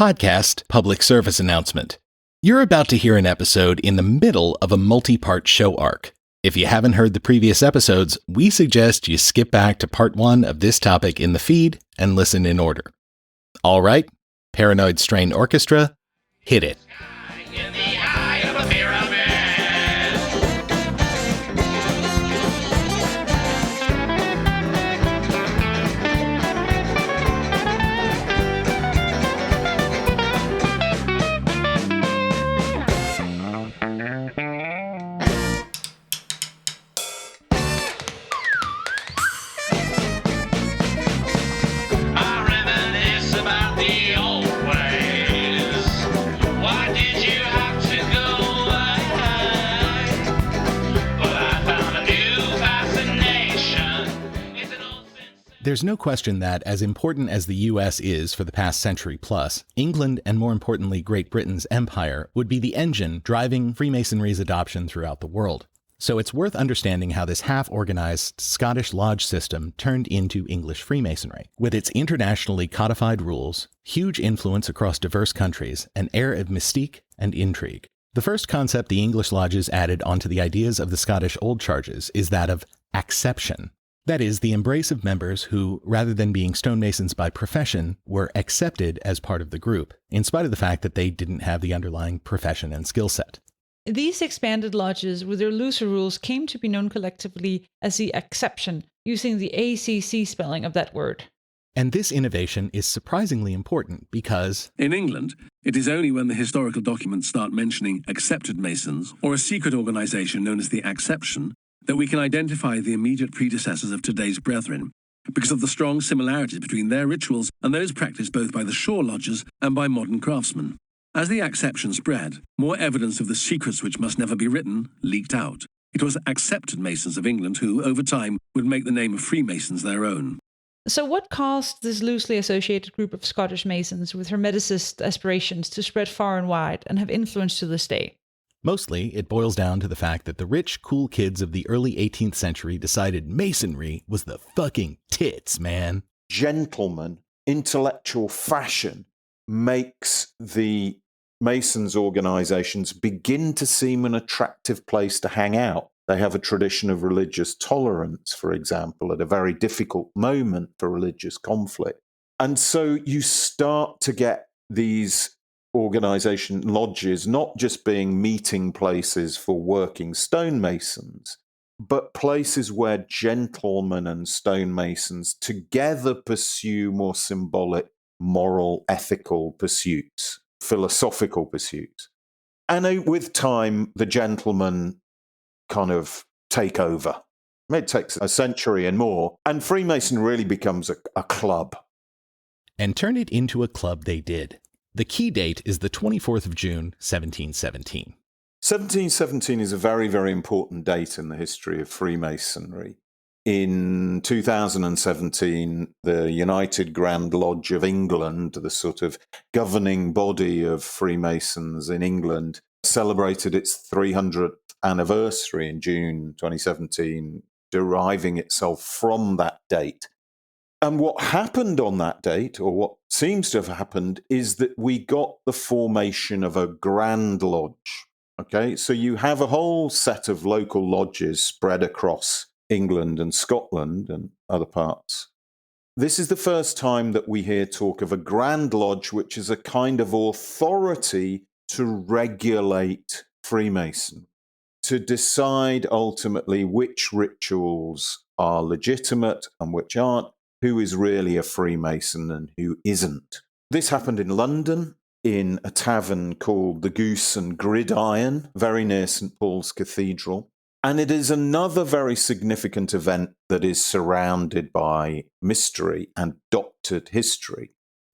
Podcast public service announcement. You're about to hear an episode in the middle of a multi-part show arc. If you haven't heard the previous episodes, we suggest you skip back to part 1 of this topic in the feed and listen in order. All right, Paranoid Strain Orchestra, hit it. There's no question that, as important as the US is for the past century plus, England and more importantly Great Britain's empire would be the engine driving Freemasonry's adoption throughout the world. So it's worth understanding how this half-organized Scottish lodge system turned into English Freemasonry. With its internationally codified rules, huge influence across diverse countries, an air of mystique and intrigue. The first concept the English lodges added onto the ideas of the Scottish old charges is that of acception. That is, the embrace of members who, rather than being stonemasons by profession, were accepted as part of the group, in spite of the fact that they didn't have the underlying profession and skill set. These expanded lodges with their looser rules came to be known collectively as the acception, using the ACC spelling of that word. And this innovation is surprisingly important because in England, it is only when the historical documents start mentioning accepted Masons or a secret organization known as the Acception that we can identify the immediate predecessors of today's brethren, because of the strong similarities between their rituals and those practiced both by the shore lodges and by modern craftsmen. As the acception spread, more evidence of the secrets which must never be written leaked out. It was accepted Masons of England who, over time, would make the name of Freemasons their own. So what caused this loosely associated group of Scottish Masons with Hermeticist aspirations to spread far and wide and have influence to this day? Mostly, it boils down to the fact that the rich, cool kids of the early 18th century decided Masonry was the fucking tits, man. Gentleman, intellectual fashion makes the Masons organizations begin to seem an attractive place to hang out. They have a tradition of religious tolerance, for example, at a very difficult moment for religious conflict. And so you start to get these organization lodges not just being meeting places for working stonemasons, but places where gentlemen and stonemasons together pursue more symbolic, moral, ethical pursuits, philosophical pursuits. And with time, the gentlemen kind of take over. It takes a century and more, and Freemason really becomes a club. And turn it into a club they did. The key date is the 24th of June, 1717. 1717 is a very, very important date in the history of Freemasonry. In 2017, the United Grand Lodge of England, the sort of governing body of Freemasons in England, celebrated its 300th anniversary in June 2017, deriving itself from that date. And what happened on that date, or what seems to have happened, is that we got the formation of a Grand Lodge. Okay, so you have a whole set of local lodges spread across England and Scotland and other parts. This is the first time that we hear talk of a Grand Lodge, which is a kind of authority to regulate Freemason, to decide ultimately which rituals are legitimate and which aren't, who is really a Freemason and who isn't. This happened in London, in a tavern called the Goose and Gridiron, very near St. Paul's Cathedral. And it is another very significant event that is surrounded by mystery and doctored history.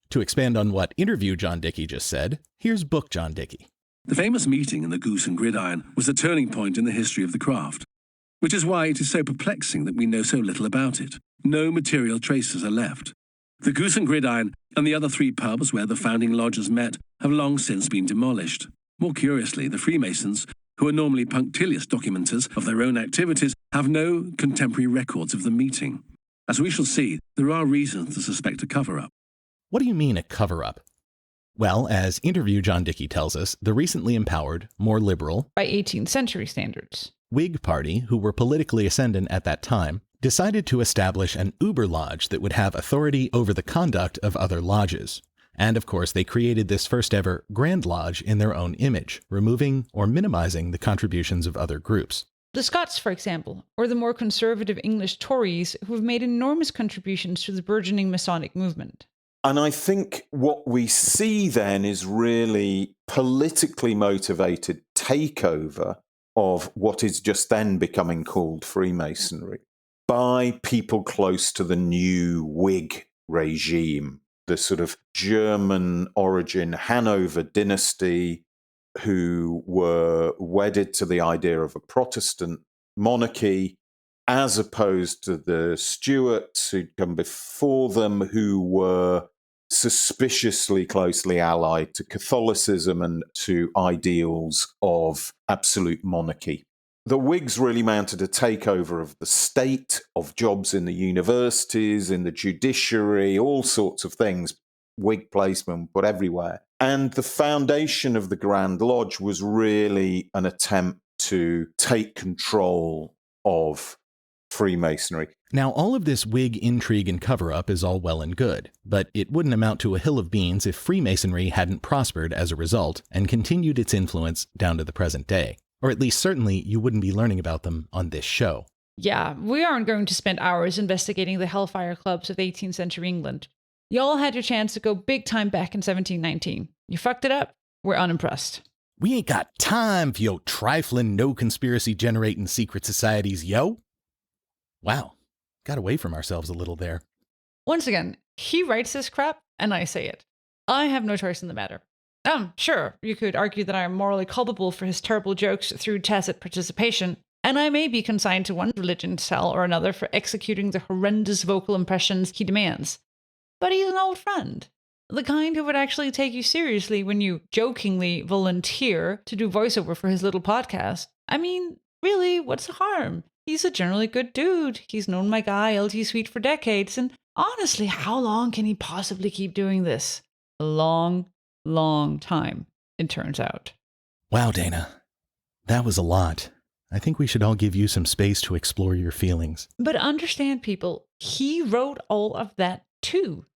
To expand on what interview John Dickey just said, here's Book John Dickey. The famous meeting in the Goose and Gridiron was a turning point in the history of the craft, which is why it is so perplexing that we know so little about it. No material traces are left. The Goose and Gridiron and the other 3 pubs where the founding lodges met have long since been demolished. More curiously, the Freemasons, who are normally punctilious documenters of their own activities, have no contemporary records of the meeting. As we shall see, there are reasons to suspect a cover-up. What do you mean a cover-up? Well, as Interview John Dickey tells us, the recently empowered, more liberal, by 18th century standards, Whig Party, who were politically ascendant at that time, decided to establish an Uber Lodge that would have authority over the conduct of other lodges. And of course, they created this first ever Grand Lodge in their own image, removing or minimizing the contributions of other groups. The Scots, for example, or the more conservative English Tories, who have made enormous contributions to the burgeoning Masonic movement. And I think what we see then is really politically motivated takeover of what is just then becoming called Freemasonry by people close to the new Whig regime, the sort of German origin Hanover dynasty, who were wedded to the idea of a Protestant monarchy, as opposed to the Stuarts who'd come before them, who were suspiciously closely allied to Catholicism and to ideals of absolute monarchy. The Whigs really mounted a takeover of the state, of jobs in the universities, in the judiciary, all sorts of things. Whig placement, but everywhere. And the foundation of the Grand Lodge was really an attempt to take control of Freemasonry. Now, all of this Whig intrigue and cover-up is all well and good, but it wouldn't amount to a hill of beans if Freemasonry hadn't prospered as a result and continued its influence down to the present day. Or at least certainly you wouldn't be learning about them on this show. Yeah, we aren't going to spend hours investigating the Hellfire Clubs of 18th century England. Y'all had your chance to go big time back in 1719. You fucked it up. We're unimpressed. We ain't got time for your trifling, no conspiracy generating secret societies, yo. Wow, got away from ourselves a little there. Once again, he writes this crap, and I say it. I have no choice in the matter. Sure, you could argue that I am morally culpable for his terrible jokes through tacit participation, and I may be consigned to one religion cell or another for executing the horrendous vocal impressions he demands. But he's an old friend. The kind who would actually take you seriously when you jokingly volunteer to do voiceover for his little podcast. I mean, really, what's the harm? He's a generally good dude. He's known my guy, LT Sweet, for decades, and honestly, how long can he possibly keep doing this? A long, long time, it turns out. Wow, Dana. That was a lot. I think we should all give you some space to explore your feelings. But understand, people, he wrote all of that too.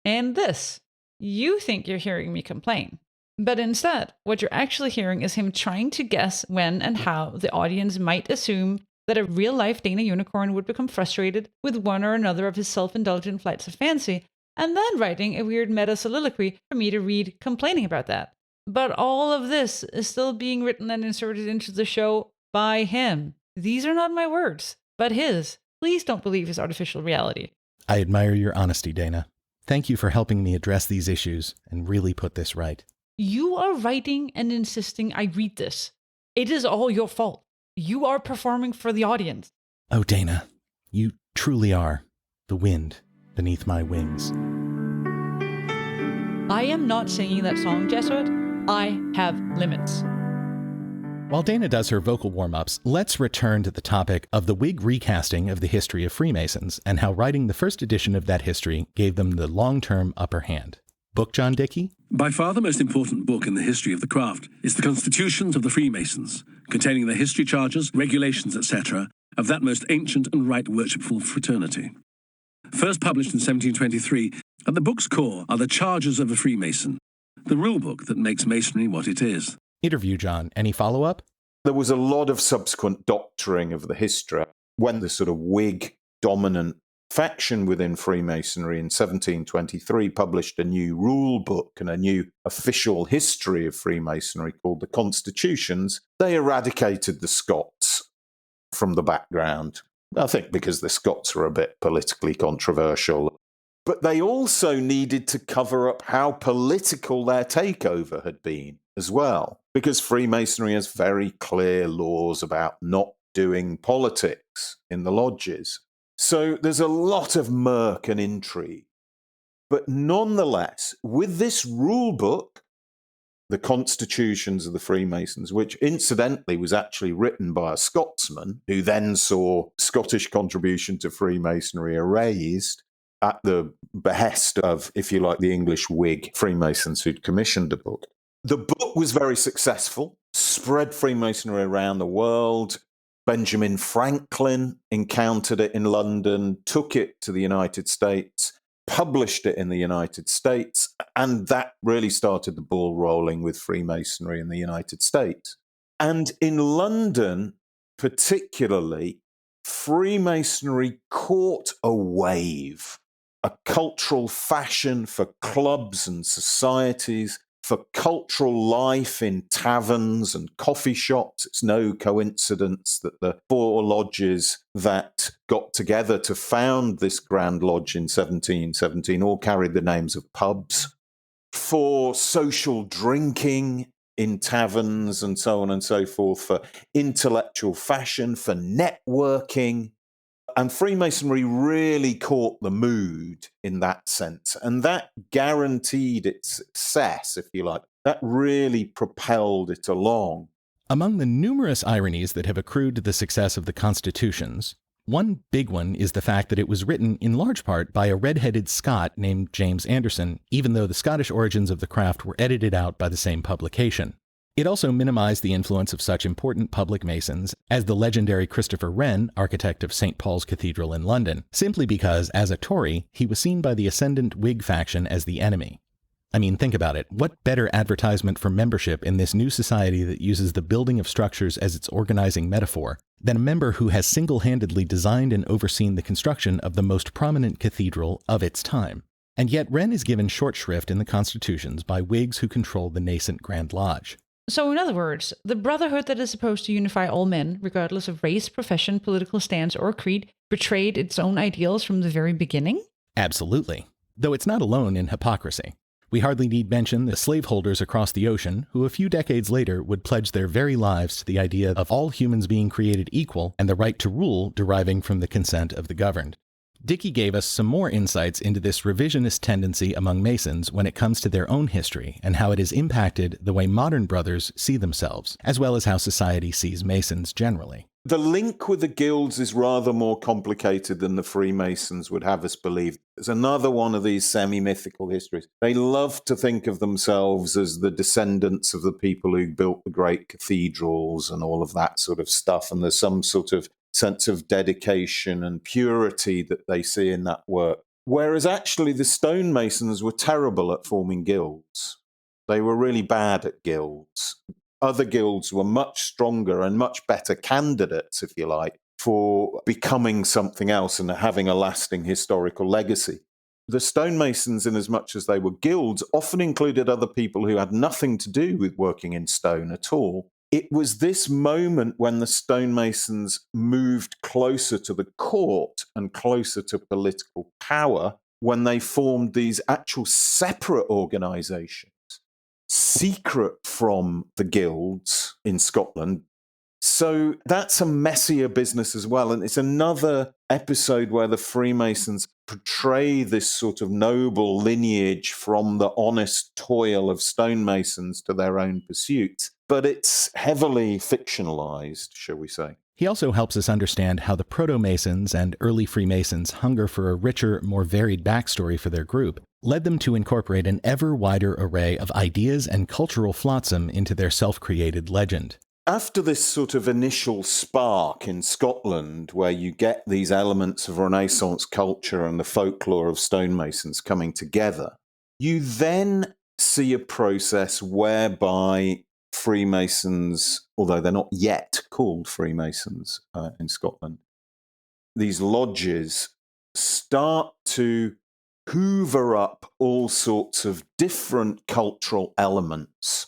And this. You think you're hearing me complain. But instead, what you're actually hearing is him trying to guess when and how the audience might assume that a real-life Dana unicorn would become frustrated with one or another of his self-indulgent flights of fancy, and then writing a weird meta-soliloquy for me to read complaining about that. But all of this is still being written and inserted into the show by him. These are not my words, but his. Please don't believe his artificial reality. I admire your honesty, Dana. Thank you for helping me address these issues and really put this right. You are writing and insisting I read this. It is all your fault. You are performing for the audience. Oh, Dana, you truly are the wind beneath my wings. I am not singing that song, Jesuit. I have limits. While Dana does her vocal warm-ups, let's return to the topic of the Whig recasting of the history of Freemasons and how writing the first edition of that history gave them the long-term upper hand. Book John Dickey? By far the most important book in the history of the craft is the Constitutions of the Freemasons, containing the history charges, regulations, etc., of that most ancient and right-worshipful fraternity. First published in 1723, at the book's core are the charges of a Freemason, the rule book that makes Masonry what it is. Interview John. Any follow-up? There was a lot of subsequent doctoring of the history when the sort of Whig dominant faction within Freemasonry in 1723 published a new rule book and a new official history of Freemasonry called the Constitutions. They eradicated the Scots from the background, I think because the Scots were a bit politically controversial. But they also needed to cover up how political their takeover had been as well, because Freemasonry has very clear laws about not doing politics in the lodges. So there's a lot of murk and intrigue. But nonetheless, with this rule book, the Constitutions of the Freemasons, which incidentally was actually written by a Scotsman who then saw Scottish contribution to Freemasonry erased, at the behest of, if you like, the English Whig Freemasons who'd commissioned the book. The book was very successful, spread Freemasonry around the world. Benjamin Franklin encountered it in London, took it to the United States, published it in the United States, and that really started the ball rolling with Freemasonry in the United States. And in London, particularly, Freemasonry caught a wave, a cultural fashion for clubs and societies, for cultural life in taverns and coffee shops. It's no coincidence that the 4 lodges that got together to found this Grand Lodge in 1717 all carried the names of pubs. For social drinking in taverns and so on and so forth, for intellectual fashion, for networking. And Freemasonry really caught the mood in that sense. And that guaranteed its success, if you like. That really propelled it along. Among the numerous ironies that have accrued to the success of the constitutions, one big one is the fact that it was written in large part by a red-headed Scot named James Anderson, even though the Scottish origins of the craft were edited out by the same publication. It also minimized the influence of such important public Masons as the legendary Christopher Wren, architect of St. Paul's Cathedral in London, simply because, as a Tory, he was seen by the ascendant Whig faction as the enemy. I mean, think about it. What better advertisement for membership in this new society that uses the building of structures as its organizing metaphor than a member who has single-handedly designed and overseen the construction of the most prominent cathedral of its time? And yet Wren is given short shrift in the constitutions by Whigs who control the nascent Grand Lodge. So in other words, the brotherhood that is supposed to unify all men, regardless of race, profession, political stance, or creed, betrayed its own ideals from the very beginning? Absolutely. Though it's not alone in hypocrisy. We hardly need mention the slaveholders across the ocean who a few decades later would pledge their very lives to the idea of all humans being created equal and the right to rule deriving from the consent of the governed. Dickey gave us some more insights into this revisionist tendency among Masons when it comes to their own history and how it has impacted the way modern brothers see themselves, as well as how society sees Masons generally. The link with the guilds is rather more complicated than the Freemasons would have us believe. It's another one of these semi-mythical histories. They love to think of themselves as the descendants of the people who built the great cathedrals and all of that sort of stuff, and there's some sort of sense of dedication and purity that they see in that work. Whereas actually the stonemasons were terrible at forming guilds. They were really bad at guilds. Other guilds were much stronger and much better candidates, if you like, for becoming something else and having a lasting historical legacy. The stonemasons, in as much as they were guilds, often included other people who had nothing to do with working in stone at all. It was this moment when the stonemasons moved closer to the court and closer to political power when they formed these actual separate organizations, secret from the guilds in Scotland. So that's a messier business as well. And it's another episode where the Freemasons portray this sort of noble lineage from the honest toil of stonemasons to their own pursuits. But it's heavily fictionalized, shall we say. He also helps us understand how the Proto-Masons and early Freemasons' hunger for a richer, more varied backstory for their group led them to incorporate an ever wider array of ideas and cultural flotsam into their self-created legend. After this sort of initial spark in Scotland, where you get these elements of Renaissance culture and the folklore of stonemasons coming together, you then see a process whereby Freemasons, although they're not yet called Freemasons in Scotland, these lodges start to hoover up all sorts of different cultural elements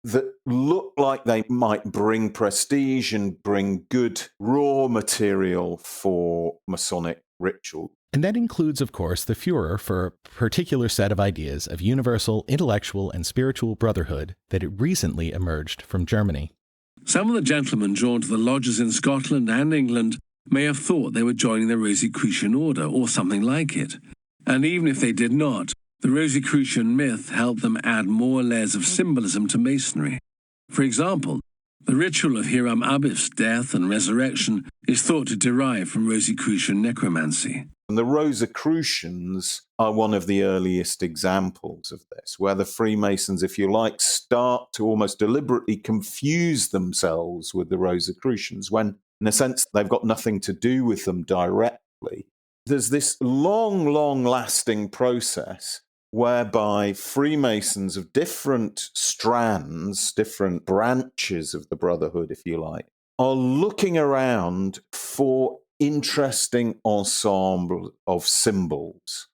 that look like they might bring prestige and bring good raw material for Masonic ritual. And that includes, of course, the furor for a particular set of ideas of universal intellectual and spiritual brotherhood that had recently emerged from Germany. Some of the gentlemen drawn to the lodges in Scotland and England may have thought they were joining the Rosicrucian order or something like it. And even if they did not, the Rosicrucian myth helped them add more layers of symbolism to Masonry. For example, The ritual of Hiram Abif's death and resurrection is thought to derive from Rosicrucian necromancy. And the Rosicrucians are one of the earliest examples of this, where the Freemasons, if you like, start to almost deliberately confuse themselves with the Rosicrucians, when, in a sense, they've got nothing to do with them directly. There's this long-lasting process whereby Freemasons of different strands, different branches of the Brotherhood, if you like, are looking around for interesting ensemble of symbols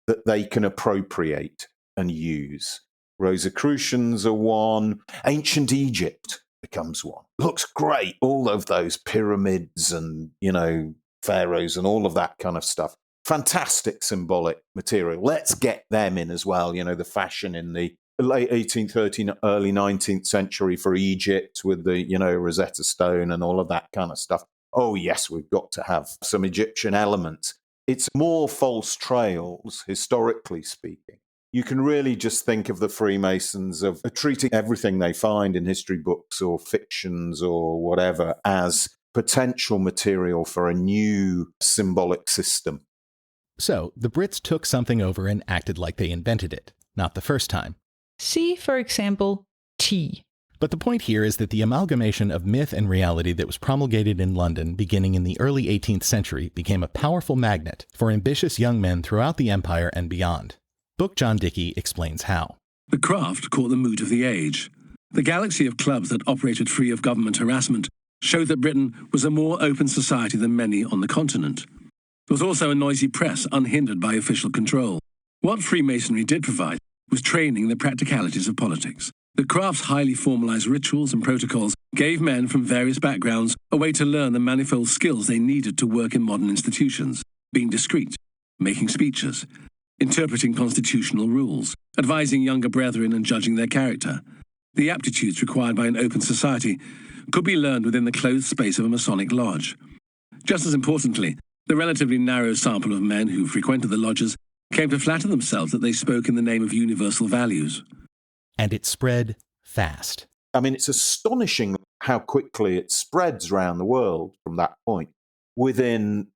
that they can appropriate and use. Rosicrucians are one. Ancient Egypt becomes one. Looks great. All of those pyramids and, pharaohs and all of that kind of stuff. Fantastic symbolic material. Let's get them in as well. The fashion in the late 18th, 13th, early 19th century for Egypt with the, Rosetta Stone and all of that kind of stuff. Oh, yes, we've got to have some Egyptian elements. It's more false trails, historically speaking. You can really just think of the Freemasons of treating everything they find in history books or fictions or whatever as potential material for a new symbolic system. So, the Brits took something over and acted like they invented it. Not the first time. See, for example, tea. But the point here is that the amalgamation of myth and reality that was promulgated in London beginning in the early 18th century became a powerful magnet for ambitious young men throughout the empire and beyond. Book John Dickey explains how. The craft caught the mood of the age. The galaxy of clubs that operated free of government harassment showed that Britain was a more open society than many on the continent. There was also a noisy press unhindered by official control. What Freemasonry did provide was training the practicalities of politics. The craft's highly formalized rituals and protocols gave men from various backgrounds a way to learn the manifold skills they needed to work in modern institutions, being discreet, making speeches, interpreting constitutional rules, advising younger brethren and judging their character. The aptitudes required by an open society could be learned within the closed space of a Masonic lodge. Just as importantly, the relatively narrow sample of men who frequented the lodges came to flatter themselves that they spoke in the name of universal values. And it spread fast. I mean, it's astonishing how quickly it spreads around the world from that point. Within,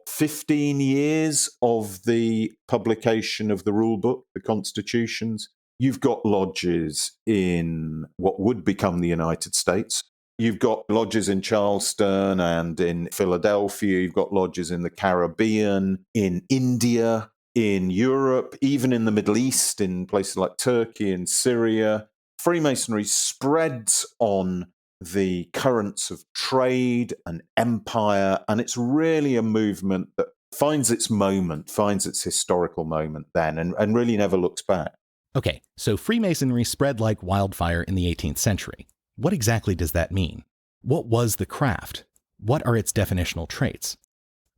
15 years of the publication of the rule book, the constitutions, you've got lodges in what would become the United States. You've got lodges in Charleston and in Philadelphia. You've got lodges in the Caribbean, in India, in Europe, even in the Middle East, in places like Turkey and Syria. Freemasonry spreads on the currents of trade and empire, and it's really a movement that finds its moment, finds its historical moment then, and really never looks back. Okay, so Freemasonry spread like wildfire in the 18th century. What exactly does that mean? What was the craft? What are its definitional traits?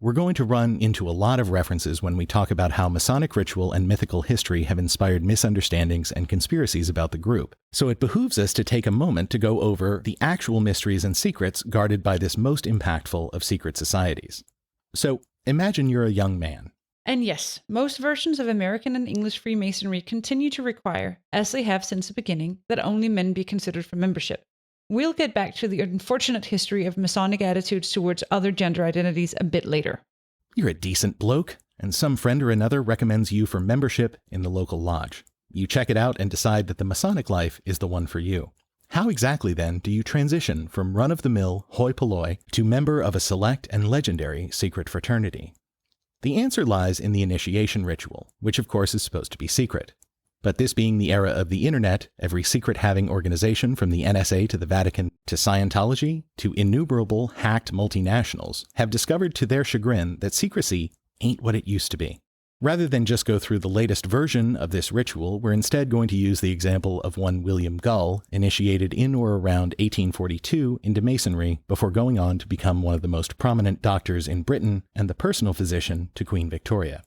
We're going to run into a lot of references when we talk about how Masonic ritual and mythical history have inspired misunderstandings and conspiracies about the group. So it behooves us to take a moment to go over the actual mysteries and secrets guarded by this most impactful of secret societies. So imagine you're a young man. And yes, most versions of American and English Freemasonry continue to require, as they have since the beginning, that only men be considered for membership. We'll get back to the unfortunate history of Masonic attitudes towards other gender identities a bit later. You're a decent bloke, and some friend or another recommends you for membership in the local lodge. You check it out and decide that the Masonic life is the one for you. How exactly, then, do you transition from run-of-the-mill hoi polloi to member of a select and legendary secret fraternity? The answer lies in the initiation ritual, which of course is supposed to be secret. But this being the era of the internet, every secret-having organization from the NSA to the Vatican to Scientology to innumerable hacked multinationals have discovered to their chagrin that secrecy ain't what it used to be. Rather than just go through the latest version of this ritual, we're instead going to use the example of one William Gull, initiated in or around 1842 into Masonry before going on to become one of the most prominent doctors in Britain and the personal physician to Queen Victoria.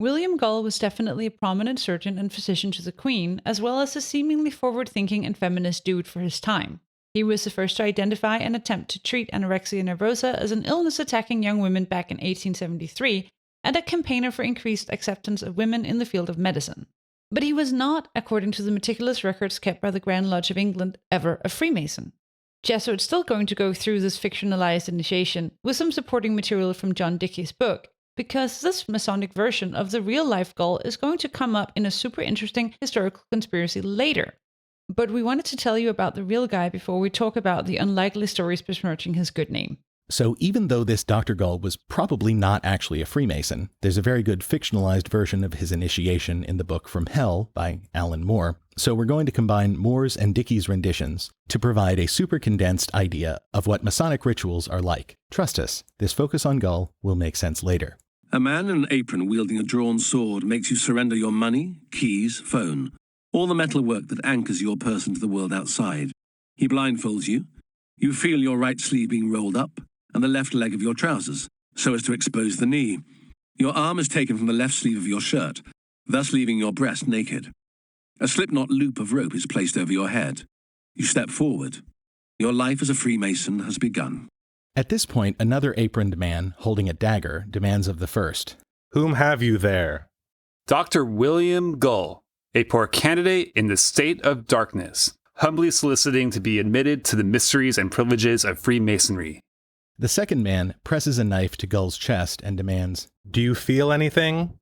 William Gull was definitely a prominent surgeon and physician to the Queen, as well as a seemingly forward-thinking and feminist dude for his time. He was the first to identify and attempt to treat anorexia nervosa as an illness attacking young women back in 1873, and a campaigner for increased acceptance of women in the field of medicine. But he was not, according to the meticulous records kept by the Grand Lodge of England, ever a Freemason. Jesuit's still going to go through this fictionalized initiation with some supporting material from John Dickey's book, because this Masonic version of the real-life Gull is going to come up in a super interesting historical conspiracy later. But we wanted to tell you about the real guy before we talk about the unlikely stories besmirching his good name. So even though this Dr. Gull was probably not actually a Freemason, there's a very good fictionalized version of his initiation in the book From Hell by Alan Moore. So we're going to combine Moore's and Dickey's renditions to provide a super condensed idea of what Masonic rituals are like. Trust us, this focus on Gull will make sense later. A man in an apron wielding a drawn sword makes you surrender your money, keys, phone, all the metalwork that anchors your person to the world outside. He blindfolds you. You feel your right sleeve being rolled up and the left leg of your trousers, so as to expose the knee. Your arm is taken from the left sleeve of your shirt, thus leaving your breast naked. A slipknot loop of rope is placed over your head. You step forward. Your life as a Freemason has begun. At this point, another aproned man, holding a dagger, demands of the first, "Whom have you there?" Dr. William Gull, a poor candidate in the state of darkness, humbly soliciting to be admitted to the mysteries and privileges of Freemasonry. The second man presses a knife to Gull's chest and demands, "Do you feel anything?"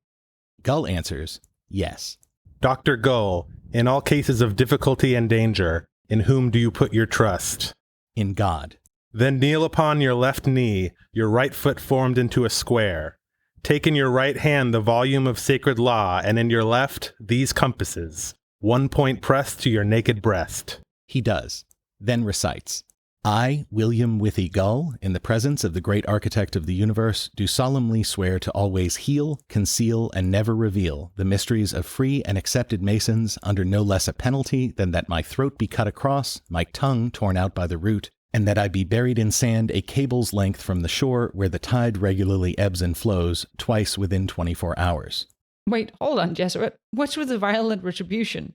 Gull answers, yes. "Dr. Gull, in all cases of difficulty and danger, in whom do you put your trust?" In God. "Then kneel upon your left knee, your right foot formed into a square. Take in your right hand the volume of sacred law, and in your left these compasses, one point pressed to your naked breast." He does, then recites, I, William Withy Gull, in the presence of the great architect of the universe, do solemnly swear to always heal, conceal, and never reveal the mysteries of free and accepted Masons under no less a penalty than that my throat be cut across, my tongue torn out by the root, and that I be buried in sand a cable's length from the shore where the tide regularly ebbs and flows twice within 24 hours. Wait, hold on, Jesuit. What's with the violent retribution?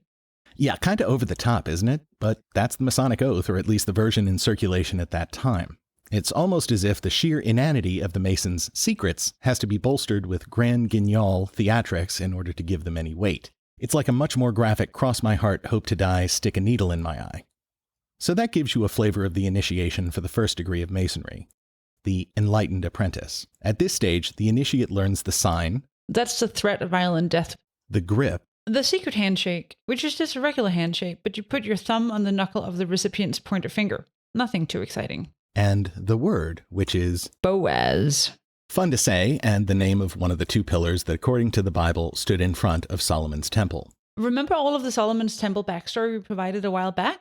Yeah, kind of over the top, isn't it? But that's the Masonic Oath, or at least the version in circulation at that time. It's almost as if the sheer inanity of the Masons' secrets has to be bolstered with grand guignol theatrics in order to give them any weight. It's like a much more graphic cross my heart, hope to die, stick a needle in my eye. So that gives you a flavor of the initiation for the first degree of Masonry, the enlightened apprentice. At this stage, the initiate learns the sign. That's the threat of violent death. The grip. The secret handshake, which is just a regular handshake, but you put your thumb on the knuckle of the recipient's pointer finger. Nothing too exciting. And the word, which is Boaz. Fun to say, and the name of one of the two pillars that, according to the Bible, stood in front of Solomon's temple. Remember all of the Solomon's temple backstory we provided a while back?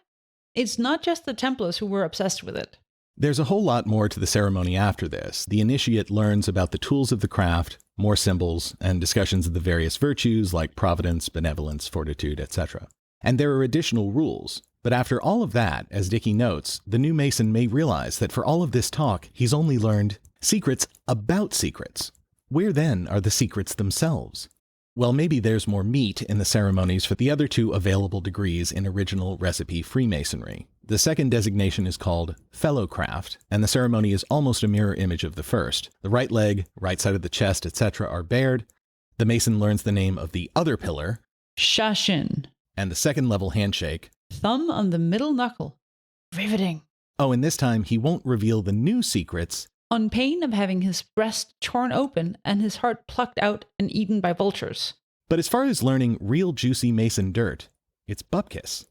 It's not just the Templars who were obsessed with it. There's a whole lot more to the ceremony after this. The initiate learns about the tools of the craft, more symbols, and discussions of the various virtues like providence, benevolence, fortitude, etc. And there are additional rules. But after all of that, as Dickey notes, the new Mason may realize that for all of this talk, he's only learned secrets about secrets. Where then are the secrets themselves? Well, maybe there's more meat in the ceremonies for the other two available degrees in original recipe Freemasonry. The second designation is called Fellowcraft, and the ceremony is almost a mirror image of the first. The right leg, right side of the chest, etc. are bared. The Mason learns the name of the other pillar, Shashin. And the second level handshake, Thumb on the middle knuckle. Riveting. Oh, and this time he won't reveal the new secrets, on pain of having his breast torn open and his heart plucked out and eaten by vultures. But as far as learning real juicy Mason dirt, it's bupkis.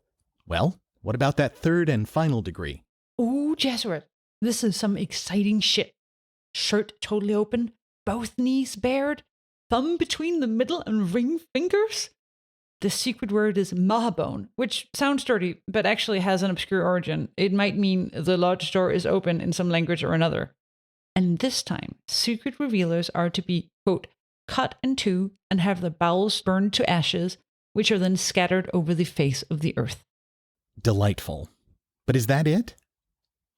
Well, what about that third and final degree? Ooh, Jesuit, this is some exciting shit. Shirt totally open, both knees bared, thumb between the middle and ring fingers. The secret word is mahabone, which sounds dirty, but actually has an obscure origin. It might mean the lodge door is open in some language or another. And this time, secret revealers are to be, quote, cut in two and have the bowels burned to ashes, which are then scattered over the face of the earth. Delightful. But is that it?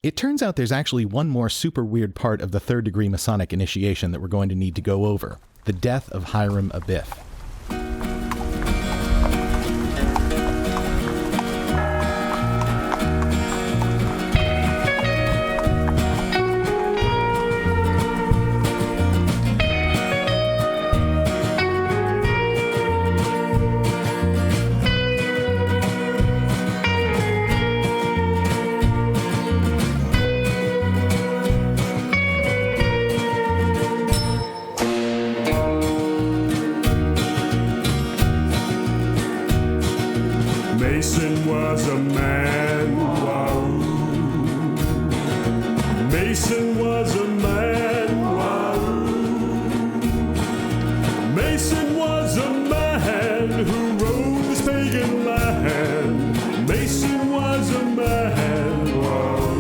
It turns out there's actually one more super weird part of the third degree Masonic initiation that we're going to need to go over. The death of Hiram Abiff. man. Wow. Mason was a man. Wow. Mason was a man who rode this pagan land. Mason was a man. Wow.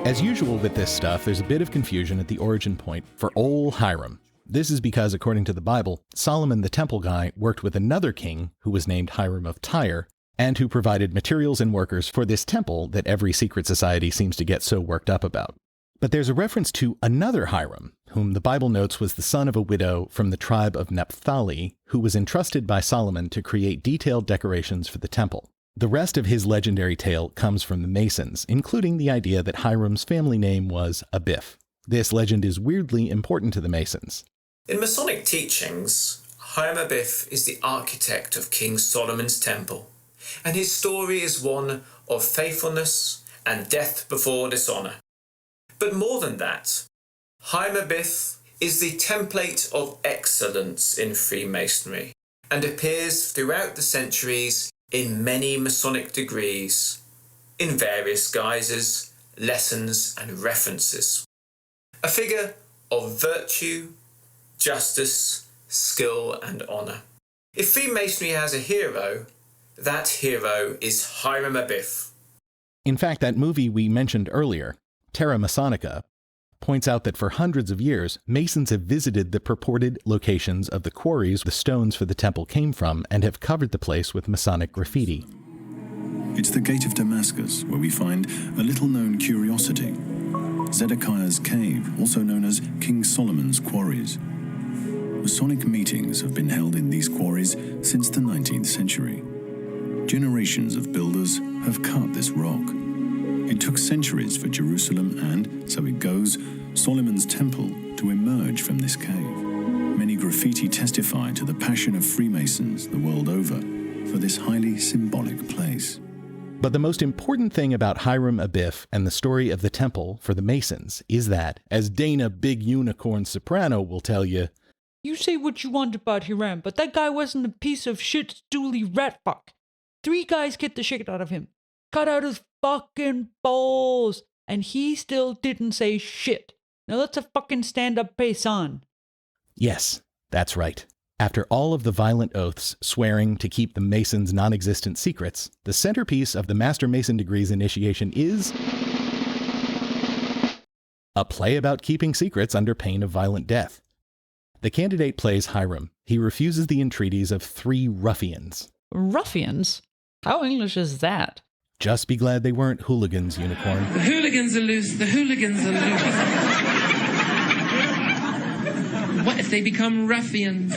As usual with this stuff, there's a bit of confusion at the origin point for Ol Hiram. This is because, according to the Bible, Solomon the temple guy worked with another king who was named Hiram of Tyre, and who provided materials and workers for this temple that every secret society seems to get so worked up about. But there's a reference to another Hiram, whom the Bible notes was the son of a widow from the tribe of Naphtali, who was entrusted by Solomon to create detailed decorations for the temple. The rest of his legendary tale comes from the Masons, including the idea that Hiram's family name was Abiff. This legend is weirdly important to the Masons. In Masonic teachings, Hiram Abiff is the architect of King Solomon's temple, and his story is one of faithfulness and death before dishonor. But more than that, Hiram Abiff is the template of excellence in Freemasonry and appears throughout the centuries in many Masonic degrees, in various guises, lessons and references. A figure of virtue, justice, skill and honour. If Freemasonry has a hero, that hero is Hiram Abiff. In fact, that movie we mentioned earlier, Terra Masonica, points out that for hundreds of years, Masons have visited the purported locations of the quarries the stones for the temple came from and have covered the place with Masonic graffiti. It's the Gate of Damascus, where we find a little-known curiosity, Zedekiah's Cave, also known as King Solomon's Quarries. Masonic meetings have been held in these quarries since the 19th century. Generations of builders have cut this rock. It took centuries for Jerusalem and, so it goes, Solomon's temple to emerge from this cave. Many graffiti testify to the passion of Freemasons the world over for this highly symbolic place. But the most important thing about Hiram Abiff and the story of the temple for the Masons is that, as Dana Big Unicorn Soprano will tell you, You say what you want about Hiram, but that guy wasn't a piece of shit stooly rat fuck. 3 guys kicked the shit out of him, cut out his fucking balls, and he still didn't say shit. Now that's a fucking stand-up paysan. yes, that's right. After all of the violent oaths swearing to keep the Masons' non-existent secrets, the centerpiece of the Master Mason degree's initiation is a play about keeping secrets under pain of violent death. The candidate plays Hiram. He refuses the entreaties of 3 ruffians. Ruffians? How English is that? Just be glad they weren't hooligans, Unicorn. The hooligans are loose. The hooligans are loose. What if they become ruffians?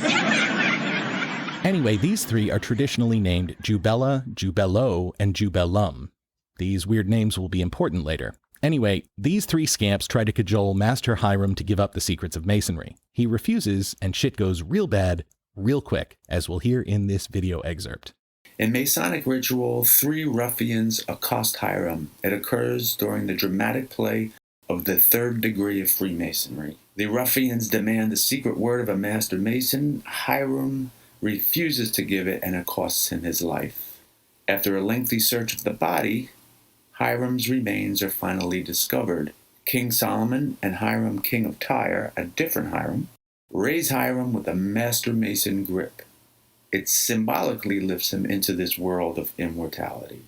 Anyway, these 3 are traditionally named Jubella, Jubello, and Jubellum. These weird names will be important later. Anyway, these 3 scamps try to cajole Master Hiram to give up the secrets of Masonry. He refuses, and shit goes real bad, real quick, as we'll hear in this video excerpt. In Masonic ritual, 3 ruffians accost Hiram. It occurs during the dramatic play of the 3rd degree of Freemasonry. The ruffians demand the secret word of a Master Mason. Hiram refuses to give it and it costs him his life. After a lengthy search of the body, Hiram's remains are finally discovered. King Solomon and Hiram, king of Tyre, a different Hiram, raise Hiram with a Master Mason grip. It symbolically lifts him into this world of immortality,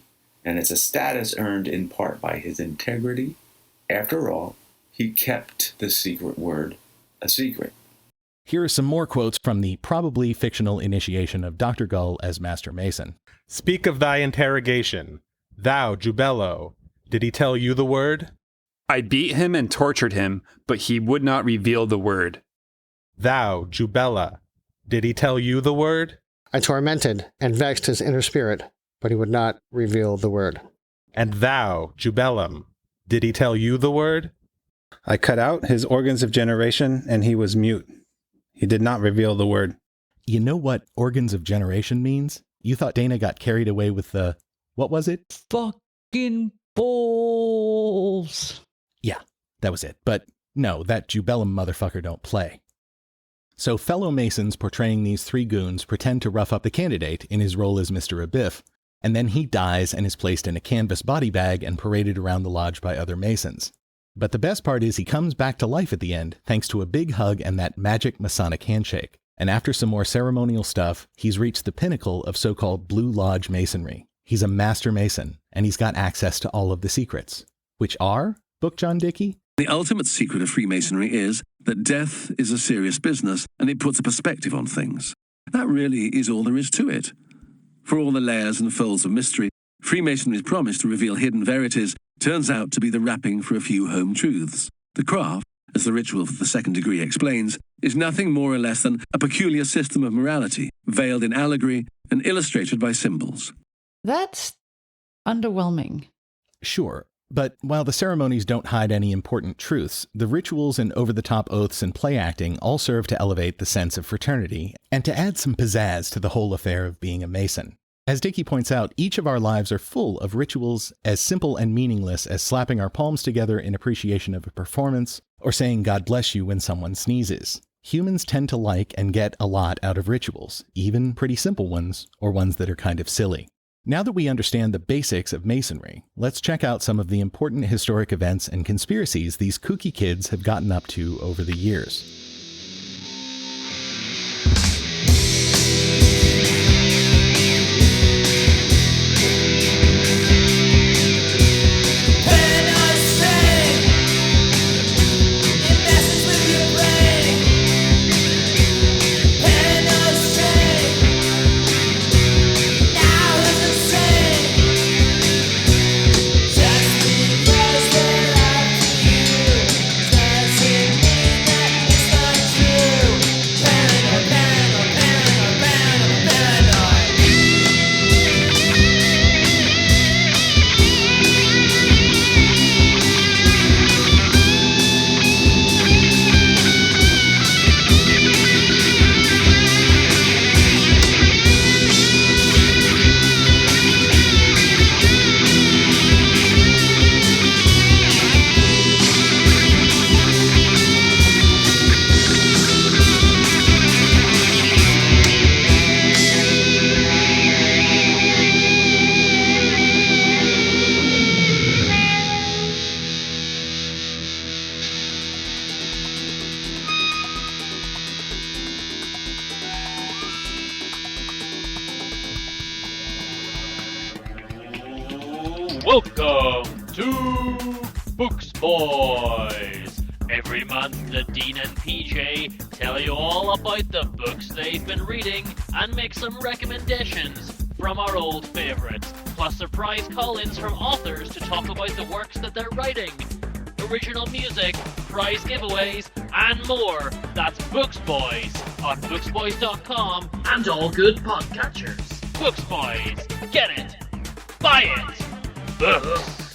and it's a status earned in part by his integrity. After all, he kept the secret word a secret. Here are some more quotes from the probably fictional initiation of Dr. Gull as Master Mason. Speak of thy interrogation. Thou, Jubello, did he tell you the word? I beat him and tortured him, but he would not reveal the word. Thou, Jubella, did he tell you the word? I tormented and vexed his inner spirit, but he would not reveal the word. And thou, Jubellum, did he tell you the word? I cut out his organs of generation, and he was mute. He did not reveal the word. You know what organs of generation means? You thought Dana got carried away with the... what was it? Fucking balls. Yeah, that was it. But no, that Jubellum motherfucker don't play. So fellow Masons portraying these three goons pretend to rough up the candidate in his role as Mr. Abiff, and then he dies and is placed in a canvas body bag and paraded around the lodge by other Masons. But the best part is he comes back to life at the end thanks to a big hug and that magic Masonic handshake. And after some more ceremonial stuff, he's reached the pinnacle of so-called Blue Lodge Masonry. He's a master Mason, and he's got access to all of the secrets. Which are, Book John Dickey? The ultimate secret of Freemasonry is that death is a serious business and it puts a perspective on things. That really is all there is to it. For all the layers and folds of mystery, Freemasonry's promise to reveal hidden verities turns out to be the wrapping for a few home truths. The craft, as the ritual for the second degree explains, is nothing more or less than a peculiar system of morality, veiled in allegory and illustrated by symbols. That's underwhelming. Sure, but while the ceremonies don't hide any important truths, the rituals and over-the-top oaths and play acting all serve to elevate the sense of fraternity and to add some pizzazz to the whole affair of being a Mason. As Dickey points out, each of our lives are full of rituals as simple and meaningless as slapping our palms together in appreciation of a performance or saying God bless you when someone sneezes. Humans tend to like and get a lot out of rituals, even pretty simple ones or ones that are kind of silly. Now that we understand the basics of Masonry, let's check out some of the important historic events and conspiracies these kooky kids have gotten up to over the years. Welcome to Books Boys. Every month, the Dean and PJ tell you all about the books they've been reading and make some recommendations from our old favourites, plus surprise call-ins from authors to talk about the works that they're writing, original music, prize giveaways, and more. That's Books Boys on booksboys.com and all good podcatchers. Books Boys. Get it. Buy it. Books.